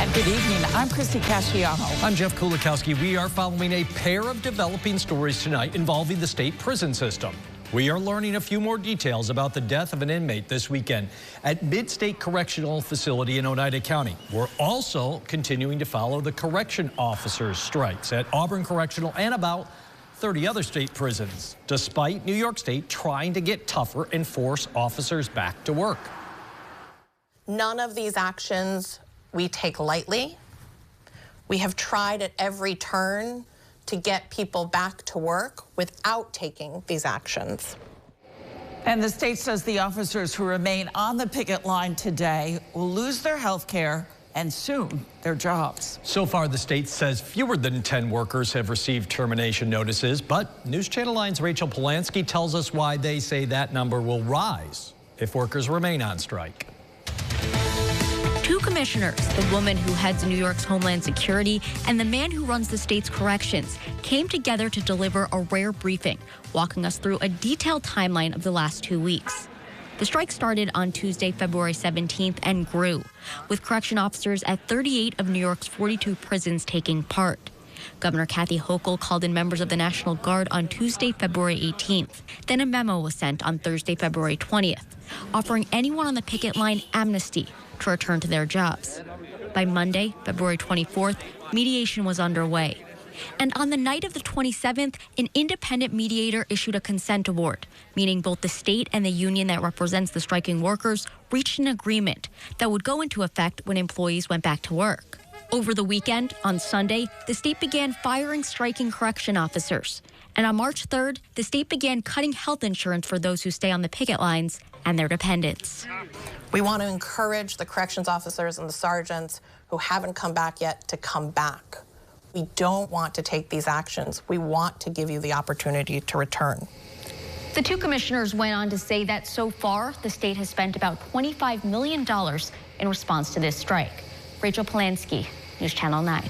And good evening. I'm Christy Casciano. I'm Jeff Kulikowski. We are following a pair of developing stories tonight involving the state prison system. We are learning a few more details about the death of an inmate this weekend at Mid-State Correctional Facility in Oneida County. We're also continuing to follow the correction officers' strikes at Auburn Correctional and about 30 other state prisons, despite New York State trying to get tougher and force officers back to work. None of these actions we take lightly. We have tried at every turn to get people back to work without taking these actions. And the state says the officers who remain on the picket line today will lose their health care and soon their jobs. So far, the state says fewer than 10 workers have received termination notices, but NewsChannel 9's Rachel Polanski tells us why they say that number will rise if workers remain on strike. Two commissioners, the woman who heads New York's Homeland Security and the man who runs the state's corrections, came together to deliver a rare briefing, walking us through a detailed timeline of the last 2 weeks. The strike started on Tuesday, February 17th and grew, with correction officers at 38 of New York's 42 prisons taking part. Governor Kathy Hochul called in members of the National Guard on Tuesday, February 18th. Then a memo was sent on Thursday, February 20th, offering anyone on the picket line amnesty to return to their jobs. By Monday, February 24th, mediation was underway. And on the night of the 27th, an independent mediator issued a consent award, meaning both the state and the union that represents the striking workers reached an agreement that would go into effect when employees went back to work. Over the weekend, on Sunday, the state began firing striking correction officers. And on March 3rd, the state began cutting health insurance for those who stay on the picket lines and their dependents. We want to encourage the corrections officers and the sergeants who haven't come back yet to come back. We don't want to take these actions. We want to give you the opportunity to return. The two commissioners went on to say that so far, the state has spent about $25 million in response to this strike. Rachel Polanski, News Channel 9.